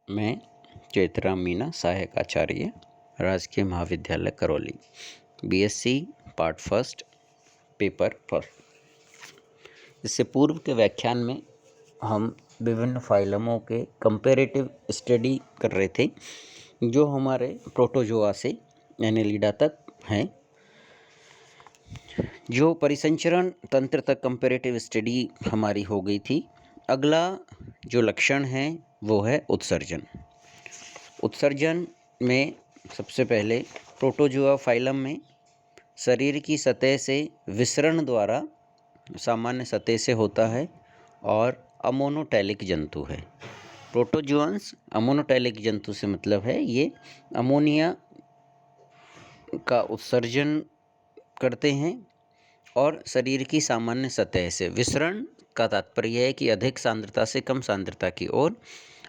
मैं चैतराम मीना, सहायक आचार्य, राजकीय महाविद्यालय Karauli, BSc part first, paper first. इससे पूर्व के व्याख्यान में हम विभिन्न फाइलमों के कंपैरेटिव स्टडी कर रहे थे जो हमारे प्रोटोजोआ से एनेलिडा तक हैं। जो परिसंचरण तंत्र तक कंपैरेटिव स्टडी हमारी हो गई थी। अगला जो लक्षण है वो है उत्सर्जन। उत्सर्जन में सबसे पहले प्रोटोजोआ फाइलम में शरीर की सतह से विसरण द्वारा सामान्य सतह से होता है और अमोनोटैलिक जंतु है। प्रोटोजोअन्स अमोनोटैलिक जंतु से मतलब है ये अमोनिया का उत्सर्जन करते हैं और शरीर की सामान्य सतह से। विसरण का तात्पर्य है कि अधिक सांद्रता से कम सांद्रता की ओर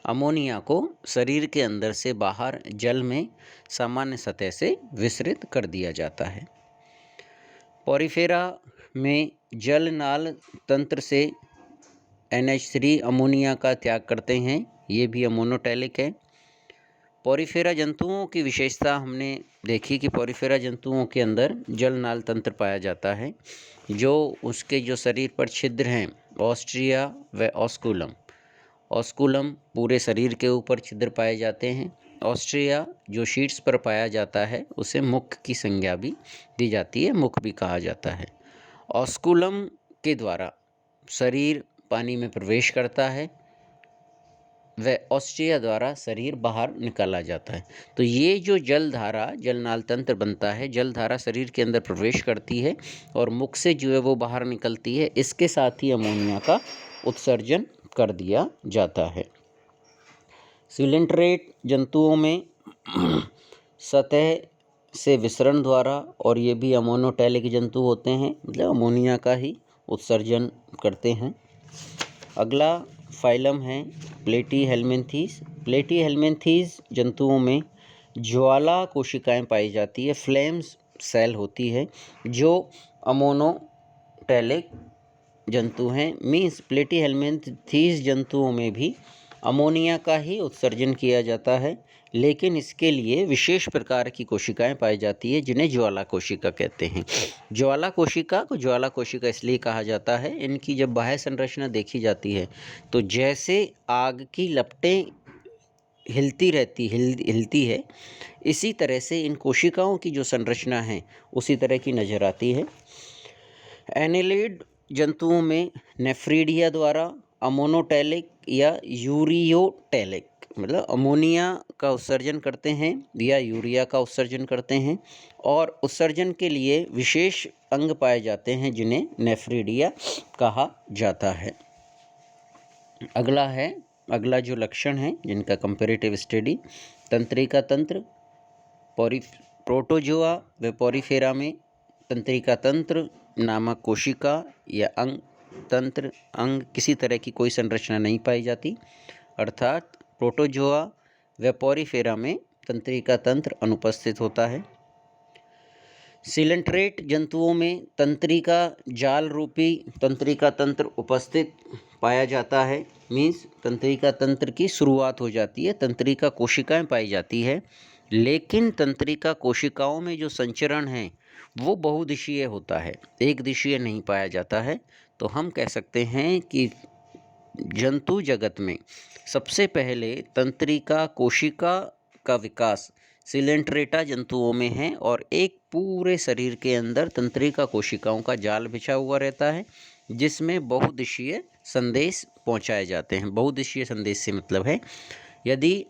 अमोनिया को शरीर के अंदर से बाहर जल में सामान्य सतह से विसरित कर दिया जाता है। पोरिफेरा में जल नाल तंत्र से NH3 अमोनिया का त्याग करते हैं, ये भी अमोनोटैलिक है। पोरिफेरा जंतुओं की विशेषता हमने देखी कि पोरिफेरा जंतुओं के अंदर जल नाल तंत्र पाया जाता है। जो उसके जो शरीर पर छिद्र हैं ऑस्ट्रिया व ऑस्कुलम। ऑस्कुलम पूरे शरीर के ऊपर छिद्र पाए जाते हैं। ऑस्ट्रिया जो शीट्स पर पाया जाता है उसे मुख की संज्ञा भी दी जाती है, मुख भी कहा जाता है। ऑस्कुलम के द्वारा शरीर पानी में प्रवेश करता है व ऑस्ट्रिया द्वारा शरीर बाहर निकाला जाता है। तो ये जो जलधारा जलनाल तंत्र बनता है, जलधारा शरीर के अंदर प्रवेश करती है और मुख से जो है वो बाहर निकलती है। इसके साथ ही अमोनिया का उत्सर्जन कर दिया जाता है। सिलेंट्रेट जंतुओं में सतह से विसरण द्वारा, और ये भी अमोनोटैलिक जंतु होते हैं, मतलब अमोनिया का ही उत्सर्जन करते हैं। अगला फाइलम है प्लेटीहेल्मिन्थीस। प्लेटीहेल्मिन्थीस जंतुओं में ज्वाला कोशिकाएं पाई जाती है, फ्लेम्स सेल होती है, जो अमोनोटैलिक जंतु हैं। मीन्स प्लेटीहेल्मिन्थीस जंतुओं में भी अमोनिया का ही उत्सर्जन किया जाता है, लेकिन इसके लिए विशेष प्रकार की कोशिकाएं पाई जाती है जिन्हें ज्वाला कोशिका कहते हैं। ज्वाला कोशिका को ज्वाला कोशिका इसलिए कहा जाता है, इनकी जब बाह्य संरचना देखी जाती है तो जैसे आग की लपटें हिलती है, इसी तरह से इन कोशिकाओं की जो संरचना है उसी तरह की नज़र आती है। एनेलिड जंतुओं में नेफ्रीडिया द्वारा अमोनोटैलिक या यूरियोटैलिक, मतलब अमोनिया का उत्सर्जन करते हैं या यूरिया का उत्सर्जन करते हैं, और उत्सर्जन के लिए विशेष अंग पाए जाते हैं जिन्हें नेफ्रीडिया कहा जाता है। अगला जो लक्षण है जिनका कंपैरेटिव स्टडी, तंत्रिका तंत्र। प्रोटोजोआ व पोरिफेरा में तंत्रिका तंत्र नामक कोशिका या अंग किसी तरह की कोई संरचना नहीं पाई जाती, अर्थात प्रोटोजोआ व पोरिफेरा में तंत्रिका तंत्र अनुपस्थित होता है। सिलेंट्रेट जंतुओं में तंत्रिका जाल रूपी तंत्रिका तंत्र उपस्थित पाया जाता है। मीन्स तंत्रिका तंत्र की शुरुआत हो जाती है, तंत्रिका कोशिकाएं पाई जाती है, लेकिन तंत्रिका कोशिकाओं में जो संचरण है वो बहुदिशीय होता है, एक दिशीय नहीं पाया जाता है। तो हम कह सकते हैं कि जंतु जगत में सबसे पहले तंत्रिका कोशिका का विकास सिलेंट्रेटा जंतुओं में है, और एक पूरे शरीर के अंदर तंत्रिका कोशिकाओं का जाल बिछा हुआ रहता है जिसमें बहुदिशीय संदेश पहुंचाए जाते हैं। बहुदिशीय संदेश से मतलब है यदि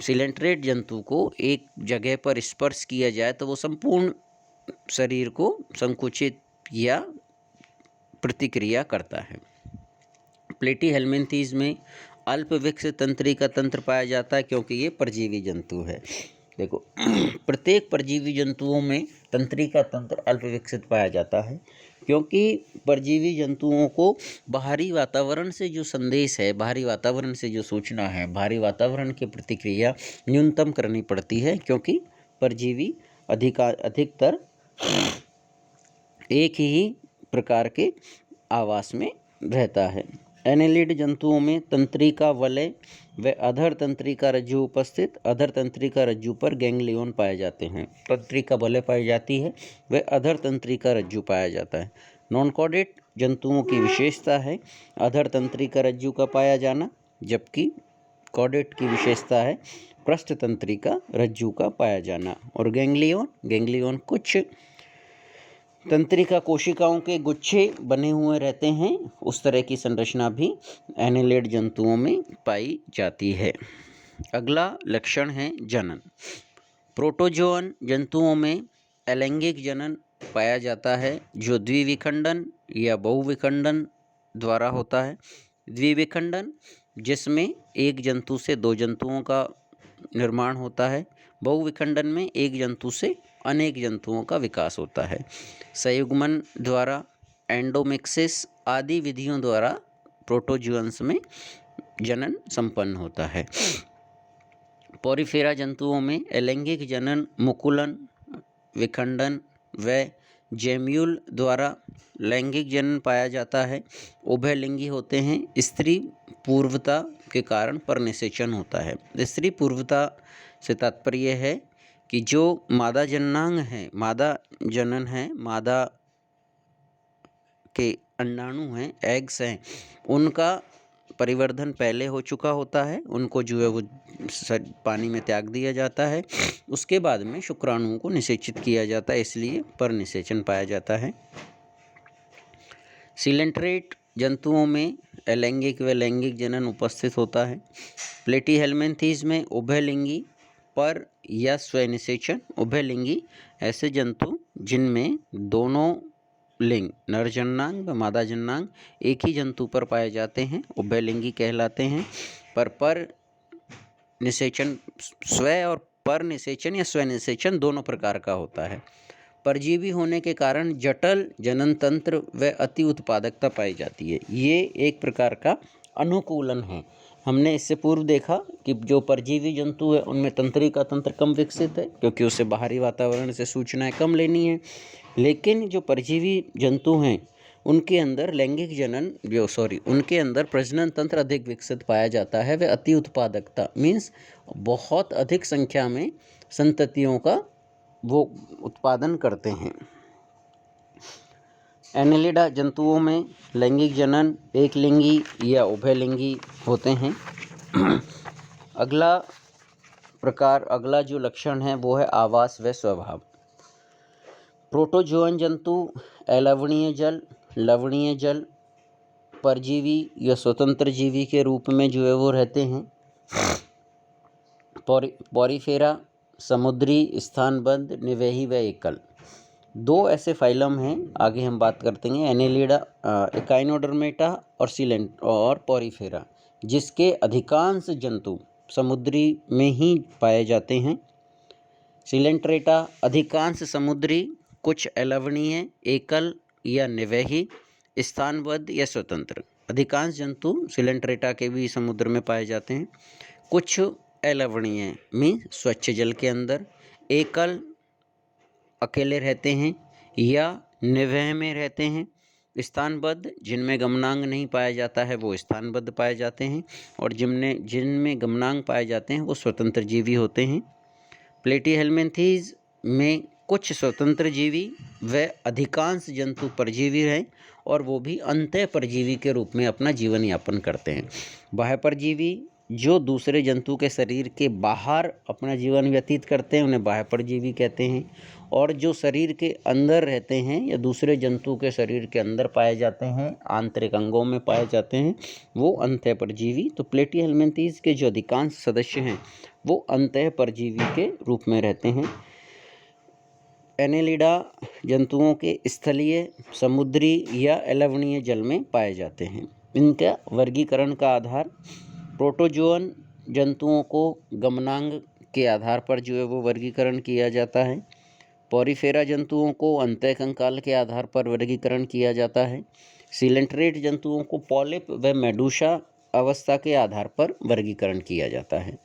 सिलेंट्रेट जंतु को एक जगह पर स्पर्श किया जाए तो वो संपूर्ण शरीर को संकुचित या प्रतिक्रिया करता है। प्लेटीहेल्मिन्थीस में अल्प विकसित तंत्रिका तंत्र पाया जाता है क्योंकि ये परजीवी जंतु है। देखो प्रत्येक परजीवी जंतुओं में तंत्रिका तंत्र अल्प विकसित पाया जाता है क्योंकि परजीवी जंतुओं को बाहरी वातावरण से जो संदेश है, बाहरी वातावरण से जो सूचना है, बाहरी वातावरण की प्रतिक्रिया न्यूनतम करनी पड़ती है, क्योंकि परजीवी अधिकतर एक ही प्रकार के आवास में रहता है। एनेलिड जंतुओं में तंत्रिका वलय व अधर तंत्रिका रज्जु उपस्थित, अधर तंत्रिका रज्जु पर गैंग्लियन पाए जाते हैं। तंत्रिका वलय पाई जाती है व अधर तंत्रिका रज्जु पाया जाता है। नॉन कॉर्डेट जंतुओं की विशेषता है अधर तंत्रिका रज्जु का पाया जाना, जबकि कॉर्डेट की विशेषता है पृष्ठ तंत्रिका रज्जु का पाया जाना। और गैंग्लियन कुछ तंत्रिका कोशिकाओं के गुच्छे बने हुए रहते हैं, उस तरह की संरचना भी एनेलिड जंतुओं में पाई जाती है। अगला लक्षण है जनन। प्रोटोजोअन जंतुओं में अलैंगिक जनन पाया जाता है, जो द्विविखंडन या बहुविखंडन द्वारा होता है। द्विविखंडन जिसमें एक जंतु से दो जंतुओं का निर्माण होता है, बहुविखंडन में एक जंतु से अनेक जंतुओं का विकास होता है। संयुग्मन द्वारा, एंडोमिक्सिस आदि विधियों द्वारा प्रोटोजुअन्स में जनन संपन्न होता है। पॉरीफेरा जंतुओं में अलैंगिक जनन मुकुलन, विखंडन व जेम्यूल द्वारा लैंगिक जनन पाया जाता है। उभयलिंगी होते हैं। स्त्री पूर्वता के कारण परनिषेचन होता है। स्त्री पूर्वता से तात्पर्य है कि जो मादा जननांग है, मादा जनन है, मादा के अंडाणु हैं, एग्स हैं, उनका परिवर्धन पहले हो चुका होता है, उनको जो है वो पानी में त्याग दिया जाता है, उसके बाद में शुक्राणुओं को निषेचित किया जाता है, इसलिए परनिषेचन पाया जाता है। सिलेंट्रेट जंतुओं में अलैंगिक व लैंगिक जनन उपस्थित होता है। प्लेटीहेल्मिन्थीज में उभयलिंगी पर या स्वनिषेचन। उभयलिंगी ऐसे जंतु जिनमें दोनों लिंग नर जननांग व मादा जननांग एक ही जंतु पर पाए जाते हैं, उभयलिंगी कहलाते हैं। पर निषेचन, स्व और पर निषेचन या स्वनिषेचन दोनों प्रकार का होता है। परजीवी होने के कारण जटिल जनन तंत्र व अति उत्पादकता पाई जाती है। ये एक प्रकार का अनुकूलन है। हमने इससे पूर्व देखा कि जो परजीवी जंतु है उनमें तंत्रिका तंत्र कम विकसित है, क्योंकि उसे बाहरी वातावरण से सूचनाएं कम लेनी है। लेकिन जो परजीवी जंतु हैं उनके अंदर लैंगिक जनन उनके अंदर प्रजनन तंत्र अधिक विकसित पाया जाता है। वे अति उत्पादकता मीन्स बहुत अधिक संख्या में संततियों का वो उत्पादन करते हैं। एनेलिडा जंतुओं में लैंगिक जनन एक लिंगी या उभयलिंगी होते हैं। अगला जो लक्षण है वो है आवास व स्वभाव। प्रोटोजोअन जंतु अलवणीय जल, लवणीय जल, परजीवी या स्वतंत्र जीवी के रूप में जो है वो रहते हैं। पॉरीफेरा समुद्री, स्थानबद्ध, निवेही व एकल। दो ऐसे फाइलम हैं, आगे हम बात करते हैं। एनेलिडा, एकाइनोडर्मेटा और पॉरीफेरा, जिसके अधिकांश जंतु समुद्री में ही पाए जाते हैं। सिलेंट्रेटा अधिकांश समुद्री, कुछ अलवणीय, एकल या निवेही, स्थानबद्ध या स्वतंत्र। अधिकांश जंतु सिलेंट्रेटा के भी समुद्र में पाए जाते हैं। कुछ अलवणीय में स्वच्छ जल के अंदर, एकल अकेले रहते हैं या निवह में रहते हैं, स्थानबद्ध जिनमें गमनांग नहीं पाया जाता है वो स्थानबद्ध पाए जाते हैं, और जिनमें गमनांग पाए जाते हैं वो स्वतंत्र जीवी होते हैं। प्लेटीहेल्मिन्थीज में कुछ स्वतंत्र जीवी व अधिकांश जंतु परजीवी हैं, और वो भी अंतः परजीवी के रूप में अपना जीवन यापन करते हैं। बाह्य परजीवी जो दूसरे जंतु के शरीर के बाहर अपना जीवन व्यतीत करते हैं उन्हें बाह्य परजीवी कहते हैं, और जो शरीर के अंदर रहते हैं या दूसरे जंतु के शरीर के अंदर पाए जाते हैं, आंतरिक अंगों में पाए जाते हैं, वो अंतः परजीवी। तो प्लेटीहेल्मिन्थीज के जो अधिकांश सदस्य हैं वो अंतः परजीवी के रूप में रहते हैं। एनेलिडा जंतुओं के स्थलीय, समुद्री या अलवणीय जल में पाए जाते हैं। इनका वर्गीकरण का आधार, प्रोटोजोअन जंतुओं को गमनांग के आधार पर जो है वो वर्गीकरण किया जाता है। पॉरीफेरा जंतुओं को अंतःकंकाल के आधार पर वर्गीकरण किया जाता है। सिलेंट्रेट जंतुओं को पॉलिप व मेडूसा अवस्था के आधार पर वर्गीकरण किया जाता है।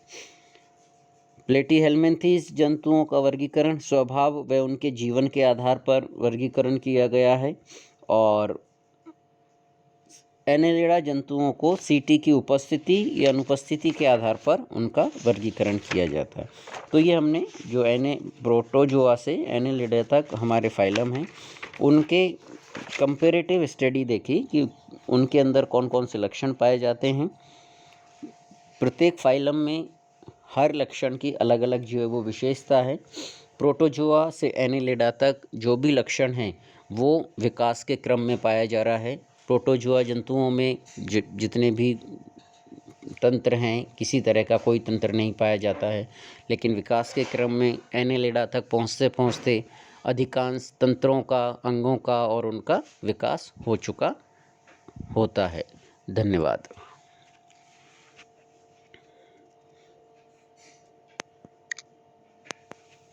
प्लेटीहेल्मिन्थीज जंतुओं का वर्गीकरण स्वभाव व उनके जीवन के आधार पर वर्गीकरण किया गया है, और एनेलिडा जंतुओं को सीटी की उपस्थिति या अनुपस्थिति के आधार पर उनका वर्गीकरण किया जाता है। तो ये हमने जो प्रोटोजोआ से एनेलिडा तक हमारे फाइलम हैं, उनके कंपैरेटिव स्टडी देखी कि उनके अंदर कौन कौन से लक्षण पाए जाते हैं। प्रत्येक फाइलम में हर लक्षण की अलग अलग जो है वो विशेषता है। प्रोटोजोआ से एनेलिडा तक जो भी लक्षण हैं वो विकास के क्रम में पाया जा रहा है। प्रोटोजोआ जंतुओं में जितने भी तंत्र हैं, किसी तरह का कोई तंत्र नहीं पाया जाता है, लेकिन विकास के क्रम में एनेलिडा तक पहुँचते पहुँचते अधिकांश तंत्रों का, अंगों का और उनका विकास हो चुका होता है। धन्यवाद।